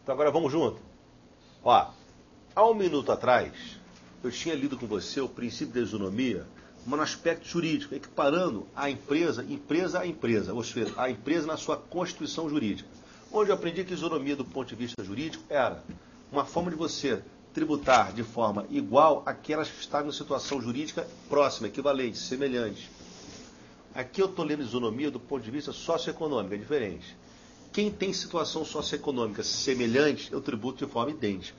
Então agora vamos junto. Ó, há um minuto atrás, eu tinha lido com você o princípio da isonomia, mas no aspecto jurídico, equiparando a empresa a empresa, ou seja, a empresa na sua constituição jurídica. Onde eu aprendi que a isonomia do ponto de vista jurídico era uma forma de você tributar de forma igual àquelas que estão em situação jurídica próxima, equivalente, semelhante. Aqui eu estou lendo isonomia do ponto de vista socioeconômico, é diferente. Quem tem situação socioeconômica semelhante, eu tributo de forma idêntica.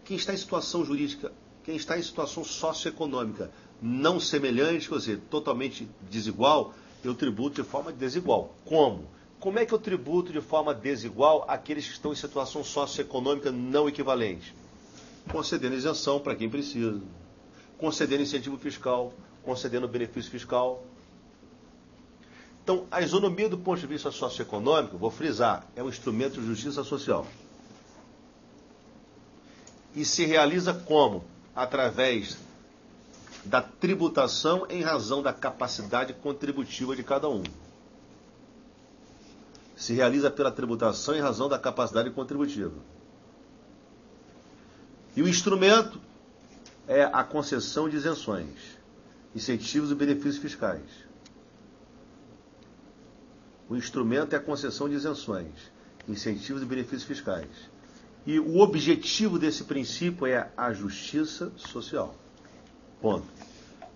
Quem está em situação jurídica, quem está em situação socioeconômica não semelhante, quer dizer, totalmente desigual, eu tributo de forma desigual. Como? Como é que eu tributo de forma desigual aqueles que estão em situação socioeconômica não equivalente? Concedendo isenção para quem precisa, concedendo incentivo fiscal, concedendo benefício fiscal. Então, a isonomia do ponto de vista socioeconômico, vou frisar, é um instrumento de justiça social. E se realiza como? Através da tributação em razão da capacidade contributiva de cada um. Se realiza pela tributação em razão da capacidade contributiva. E o instrumento é a concessão de isenções, incentivos e benefícios fiscais. O instrumento é a concessão de isenções, incentivos e benefícios fiscais. E o objetivo desse princípio é a justiça social. Ponto.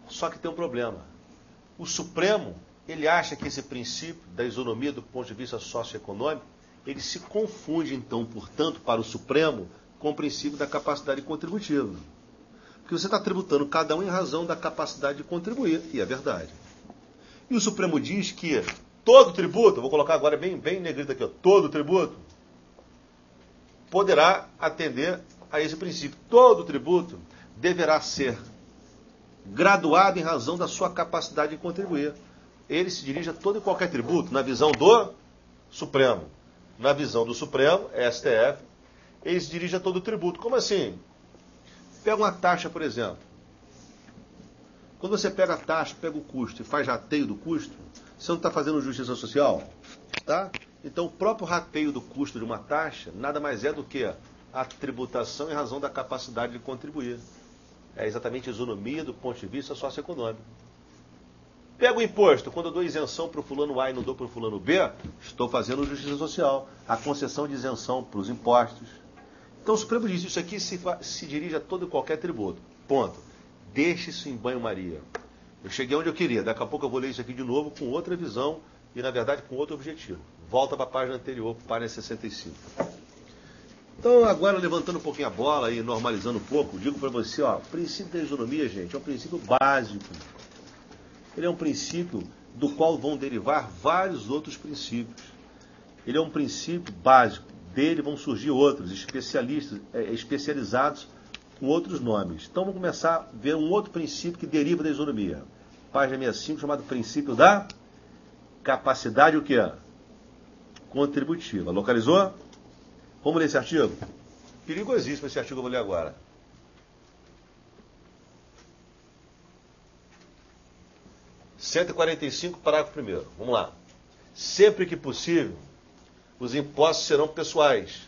Só que tem um problema. O Supremo, ele acha que esse princípio da isonomia do ponto de vista socioeconômico, ele se confunde, então, portanto, para o Supremo, com o princípio da capacidade contributiva. Porque você está tributando cada um em razão da capacidade de contribuir, e é verdade. E o Supremo diz que todo tributo, vou colocar agora bem negrito aqui, ó, todo tributo poderá atender a esse princípio. Todo tributo deverá ser graduado em razão da sua capacidade de contribuir. Ele se dirige a todo e qualquer tributo, na visão do Supremo. Na visão do Supremo, STF, ele se dirige a todo tributo. Como assim? Pega uma taxa, por exemplo. Quando você pega a taxa, pega o custo e faz rateio do custo, você não está fazendo justiça social? Tá? Então, o próprio rateio do custo de uma taxa nada mais é do que a tributação em razão da capacidade de contribuir. É exatamente a isonomia do ponto de vista socioeconômico. Pega o imposto. Quando eu dou isenção para o fulano A e não dou para o fulano B, estou fazendo justiça social. A concessão de isenção para os impostos. Então, o Supremo diz, isso aqui se dirige a todo e qualquer tributo. Ponto. Deixe isso em banho-maria. Eu cheguei onde eu queria. Daqui a pouco eu vou ler isso aqui de novo com outra visão e, na verdade, com outro objetivo. Volta para a página anterior, página 65. Então, agora, levantando um pouquinho a bola e normalizando um pouco, digo para você, ó, o princípio da isonomia, gente, é um princípio básico. Ele é um princípio do qual vão derivar vários outros princípios. Ele é um princípio básico. Dele vão surgir outros, especializados com outros nomes. Então, vamos começar a ver um outro princípio que deriva da isonomia. Página 65, chamado princípio da capacidade, o quê? Contributiva. Localizou? Vamos ler esse artigo? Perigosíssimo esse artigo que eu vou ler agora. Cento e 145, parágrafo 1º. Vamos lá. Sempre que possível, os impostos serão pessoais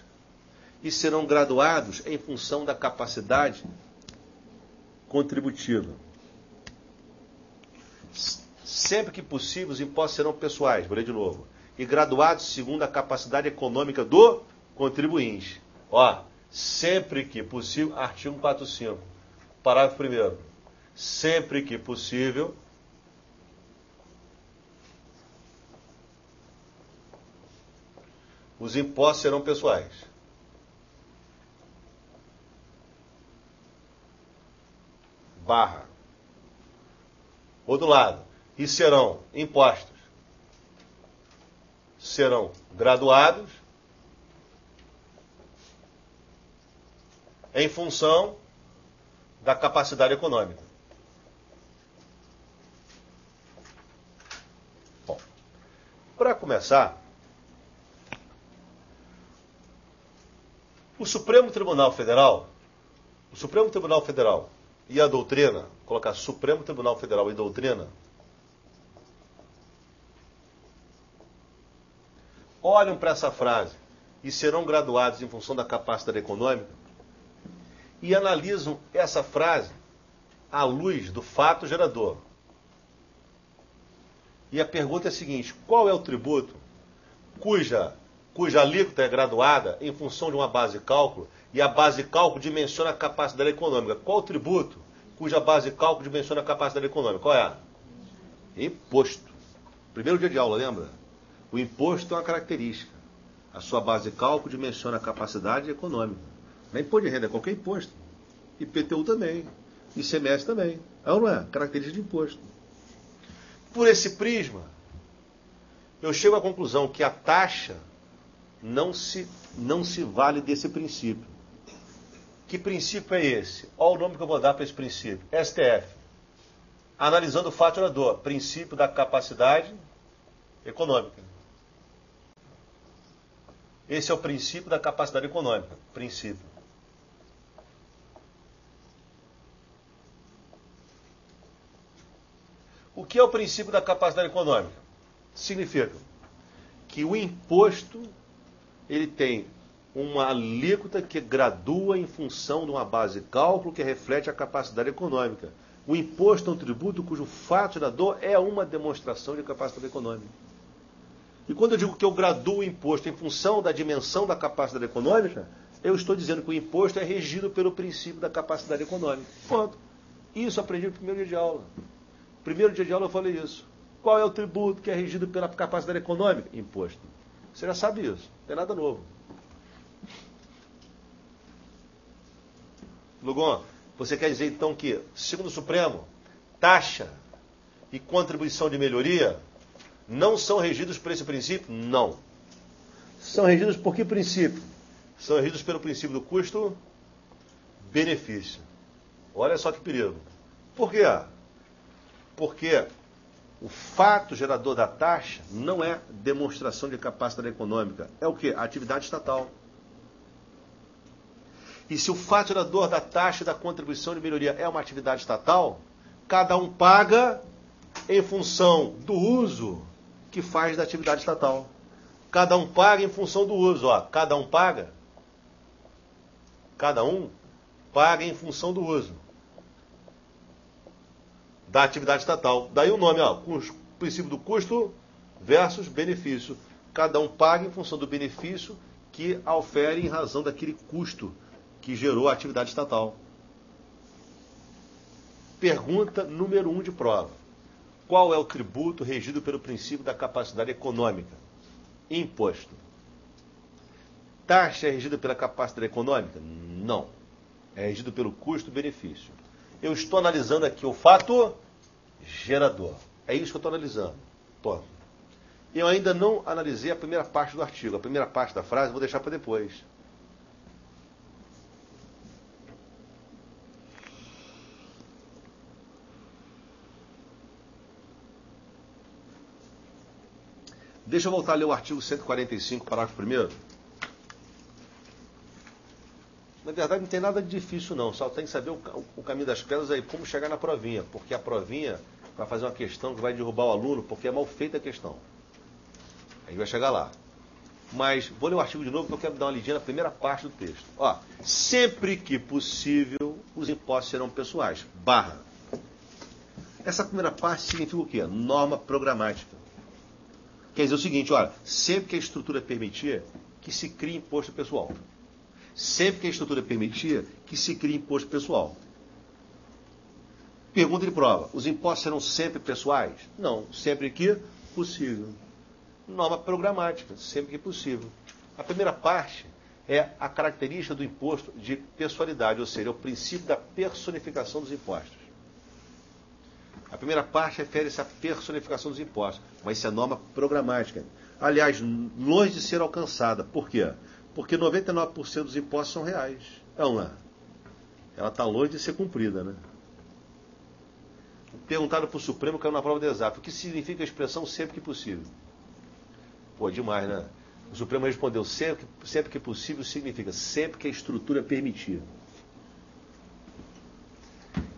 e serão graduados em função da capacidade contributiva. Sempre que possível, os impostos serão pessoais, vou ler de novo, e graduados segundo a capacidade econômica do contribuinte. Ó, sempre que possível, artigo 145, parágrafo 1º. Sempre que possível, os impostos serão pessoais. Barra. Outro lado. E serão impostos. Serão graduados em função da capacidade econômica. Bom, para começar, o Supremo Tribunal Federal e a doutrina, colocar Supremo Tribunal Federal e doutrina, olham para essa frase e serão graduados em função da capacidade econômica e analisam essa frase à luz do fato gerador. E a pergunta é a seguinte: qual é o tributo cuja alíquota é graduada em função de uma base de cálculo e a base de cálculo dimensiona a capacidade econômica? Qual o tributo cuja base de cálculo dimensiona a capacidade econômica? Qual é? Imposto. Primeiro dia de aula, lembra? O imposto é uma característica. A sua base de cálculo dimensiona a capacidade econômica. Não é imposto de renda, é qualquer imposto. IPTU também. ICMS também. É ou não é? Característica de imposto. Por esse prisma, eu chego à conclusão que a taxa não se vale desse princípio. Que princípio é esse? Olha o nome que eu vou dar para esse princípio. STF. Analisando o fato gerador. Princípio da capacidade econômica. Esse é o princípio da capacidade econômica. Princípio. O que é o princípio da capacidade econômica? Significa que o imposto ele tem uma alíquota que gradua em função de uma base de cálculo que reflete a capacidade econômica. O imposto é um tributo cujo fato gerador é uma demonstração de capacidade econômica. E quando eu digo que eu graduo o imposto em função da dimensão da capacidade econômica, eu estou dizendo que o imposto é regido pelo princípio da capacidade econômica. Ponto. Isso eu aprendi no primeiro dia de aula. Primeiro dia de aula eu falei isso. Qual é o tributo que é regido pela capacidade econômica? Imposto. Você já sabe isso. Não tem nada novo. Lugon, você quer dizer então que, segundo o Supremo, taxa e contribuição de melhoria não são regidos por esse princípio? Não. São regidos por que princípio? São regidos pelo princípio do custo-benefício. Olha só que perigo. Por quê? Porque o fato gerador da taxa não é demonstração de capacidade econômica. É o quê? A atividade estatal. E se o fato gerador da taxa e da contribuição de melhoria é uma atividade estatal, cada um paga em função do uso que faz da atividade estatal. Cada um paga em função do uso. Ó. Cada um paga em função do uso da atividade estatal. Daí o nome, ó, o princípio do custo versus benefício. Cada um paga em função do benefício que aufere em razão daquele custo que gerou a atividade estatal. Pergunta número 1 de prova. Qual é o tributo regido pelo princípio da capacidade econômica? Imposto. Taxa é regida pela capacidade econômica? Não. É regido pelo custo-benefício. Eu estou analisando aqui o fato gerador. É isso que eu estou analisando. Ponto. Eu ainda não analisei a primeira parte do artigo. A primeira parte da frase eu vou deixar para depois. Deixa eu voltar a ler o artigo 145, parágrafo 1º. Na verdade, não tem nada de difícil, não. Só tem que saber o caminho das pedras aí, como chegar na provinha. Porque a provinha vai fazer uma questão que vai derrubar o aluno, porque é mal feita a questão. Aí vai chegar lá. Mas vou ler o artigo de novo, porque eu quero dar uma lidinha na primeira parte do texto. Ó, sempre que possível, os impostos serão pessoais. Barra. Essa primeira parte significa o quê? Norma programática. Quer dizer o seguinte, olha, sempre que a estrutura permitir, que se crie imposto pessoal. Sempre que a estrutura permitir, que se crie imposto pessoal. Pergunta de prova, os impostos serão sempre pessoais? Não, sempre que possível. Norma programática, sempre que possível. A primeira parte é a característica do imposto de pessoalidade, ou seja, é o princípio da personificação dos impostos. A primeira parte refere-se à personificação dos impostos, mas isso é norma programática. Aliás, longe de ser alcançada. Por quê? Porque 99% dos impostos são reais. É ou não é? ela está longe de ser cumprida, né? Perguntado para o Supremo, caiu na prova de exato. O que significa a expressão sempre que possível? Pô, demais, né? O Supremo respondeu, sempre que possível significa sempre que a estrutura permitir.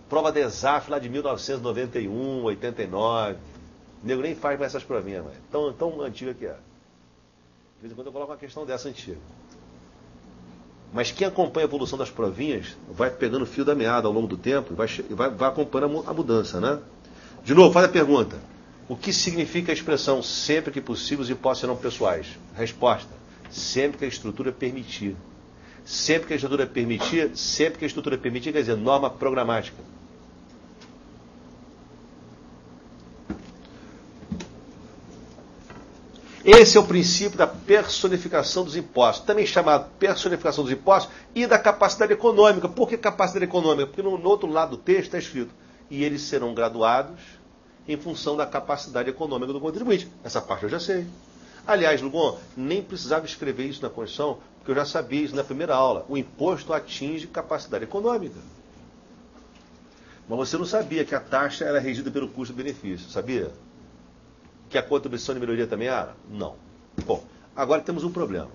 Prova de exato lá de 1991, 89. O nego nem faz mais essas provinhas, mas tão antiga que é. De vez em quando eu coloco uma questão dessa antiga. Mas quem acompanha a evolução das provinhas vai pegando o fio da meada ao longo do tempo e vai acompanhando a mudança, né? De novo, faz a pergunta. O que significa a expressão sempre que possível os hipóteses não pessoais? Resposta. Sempre que a estrutura permitir. Sempre que a estrutura permitir quer dizer norma programática. Esse é o princípio da personificação dos impostos, também chamado personificação dos impostos, e da capacidade econômica. Por que capacidade econômica? Porque no outro lado do texto está escrito, e eles serão graduados em função da capacidade econômica do contribuinte. Essa parte eu já sei. Aliás, Lugon, nem precisava escrever isso na Constituição, porque eu já sabia isso na primeira aula. O imposto atinge capacidade econômica. Mas você não sabia que a taxa era regida pelo custo-benefício, sabia? Que a contribuição de melhoria também era? Não. Bom, agora temos um problema.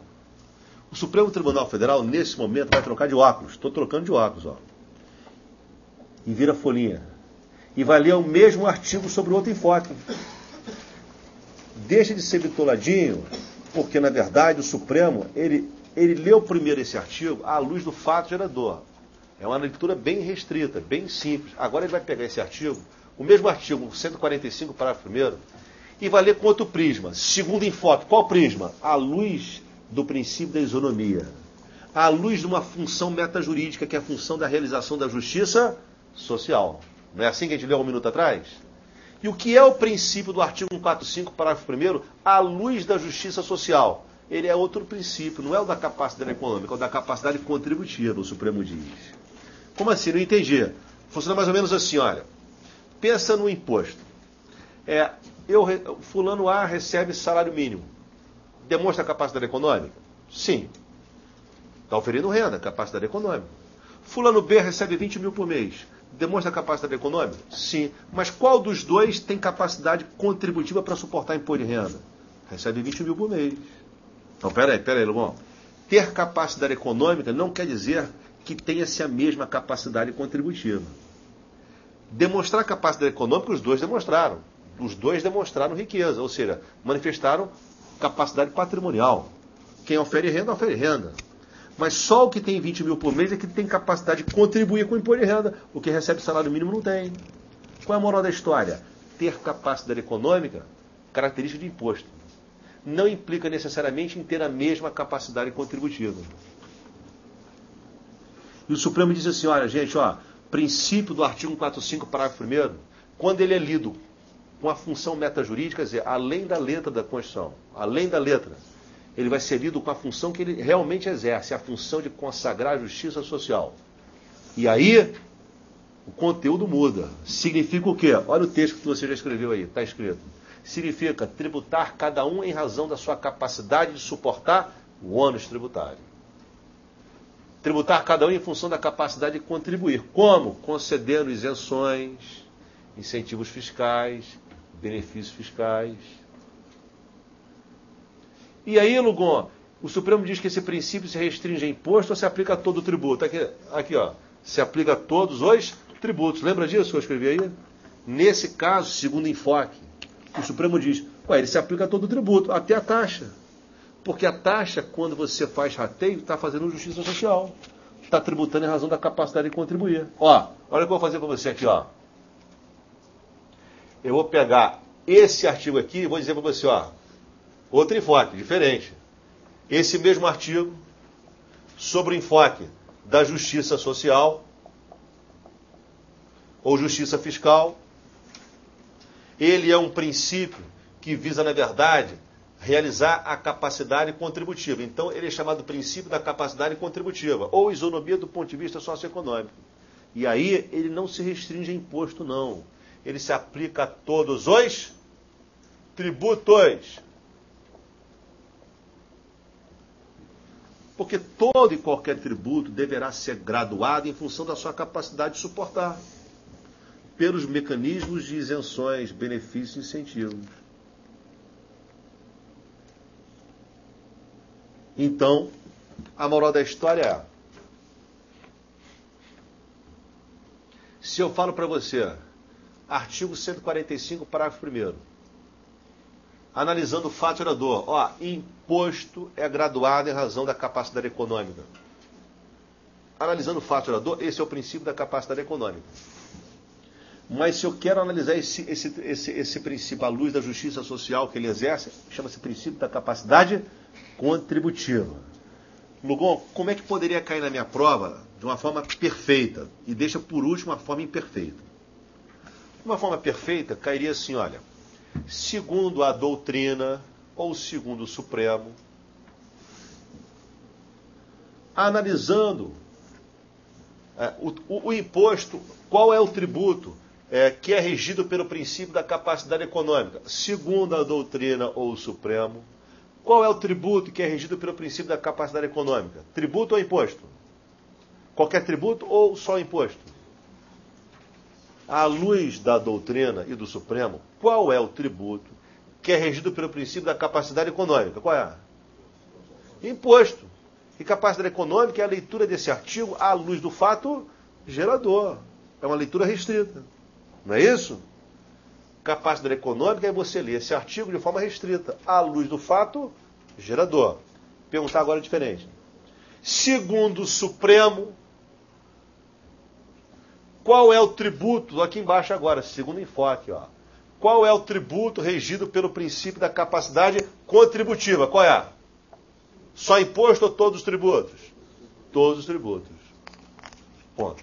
O Supremo Tribunal Federal, nesse momento, vai trocar de óculos. Estou trocando de óculos, ó. E vira a folhinha. E vai ler o mesmo artigo sobre outro enfoque. Deixa de ser bitoladinho, porque, na verdade, o Supremo, ele leu primeiro esse artigo à luz do fato gerador. É uma leitura bem restrita, bem simples. Agora ele vai pegar esse artigo, o mesmo artigo, 145, parágrafo 1º, e vai ler com outro prisma. Segundo enfoque. Qual prisma? À luz do princípio da isonomia. À luz de uma função metajurídica, que é a função da realização da justiça social. Não é assim que a gente leu um minuto atrás? E o que é o princípio do artigo 145, parágrafo 1º? À luz da justiça social. Ele é outro princípio, não é o da capacidade econômica, é o da capacidade contributiva, o Supremo diz. Como assim? Não entendi. Funciona mais ou menos assim, olha. Pensa no imposto. Fulano A recebe salário mínimo. Demonstra capacidade econômica? Sim. Está oferindo renda, capacidade econômica. Fulano B recebe 20 mil por mês. Demonstra capacidade econômica? Sim. Mas qual dos dois tem capacidade contributiva para suportar imposto de renda? Recebe 20 mil por mês. Então, peraí, Lugão. Ter capacidade econômica não quer dizer que tenha-se a mesma capacidade contributiva. Demonstrar capacidade econômica, os dois demonstraram. Os dois demonstraram riqueza, ou seja, manifestaram capacidade patrimonial. Quem ofere renda. Mas só o que tem 20 mil por mês é que tem capacidade de contribuir com o imposto de renda. O que recebe salário mínimo não tem. Qual é a moral da história? Ter capacidade econômica, característica de imposto. Não implica necessariamente em ter a mesma capacidade contributiva. E o Supremo diz assim, olha, gente, princípio do artigo 145, parágrafo 1º, quando ele é lido com a função metajurídica, quer dizer, além da letra da Constituição, além da letra, ele vai ser lido com a função que ele realmente exerce, a função de consagrar a justiça social. E aí, o conteúdo muda. Significa o quê? Olha o texto que você já escreveu aí, está escrito. Significa tributar cada um em razão da sua capacidade de suportar o ônus tributário. Tributar cada um em função da capacidade de contribuir. Como? Concedendo isenções, incentivos fiscais, benefícios fiscais. E aí, Lugon, o Supremo diz que esse princípio se restringe a imposto ou se aplica a todo o tributo? Aqui, se aplica a todos os tributos. Lembra disso que eu escrevi aí? Nesse caso, segundo enfoque, o Supremo diz, ele se aplica a todo o tributo, até a taxa. Porque a taxa, quando você faz rateio, está fazendo justiça social. Está tributando em razão da capacidade de contribuir. Olha o que eu vou fazer para você aqui, Eu vou pegar esse artigo aqui e vou dizer para você, outro enfoque, diferente. Esse mesmo artigo, sobre o enfoque da justiça social, ou justiça fiscal, ele é um princípio que visa, na verdade, realizar a capacidade contributiva. Então, ele é chamado princípio da capacidade contributiva, ou isonomia do ponto de vista socioeconômico. E aí, ele não se restringe a imposto, não. Ele se aplica a todos os tributos. Porque todo e qualquer tributo deverá ser graduado em função da sua capacidade de suportar, pelos mecanismos de isenções, benefícios e incentivos. Então, a moral da história é: se eu falo para você, artigo 145, parágrafo 1º, analisando o fato gerador, imposto é graduado em razão da capacidade econômica. Analisando o fato gerador, esse é o princípio da capacidade econômica. Mas se eu quero analisar esse princípio à luz da justiça social que ele exerce, chama-se princípio da capacidade contributiva. Lugon, como é que poderia cair na minha prova de uma forma perfeita? E deixa por último a forma imperfeita. Uma forma perfeita cairia assim, olha: segundo a doutrina, ou segundo o Supremo, analisando o imposto, qual é o tributo que é regido pelo princípio da capacidade econômica? Segundo a doutrina ou o Supremo, qual é o tributo que é regido pelo princípio da capacidade econômica? Tributo ou imposto? Qualquer tributo ou só imposto? À luz da doutrina e do Supremo, qual é o tributo que é regido pelo princípio da capacidade econômica? Qual é? Imposto. E capacidade econômica é a leitura desse artigo à luz do fato gerador. É uma leitura restrita. Não é isso? Capacidade econômica é você ler esse artigo de forma restrita, à luz do fato gerador. Perguntar agora diferente. Segundo o Supremo, qual é o tributo, aqui embaixo agora, segundo enfoque, qual é o tributo regido pelo princípio da capacidade contributiva? Qual é? Só imposto ou todos os tributos? Todos os tributos. Ponto.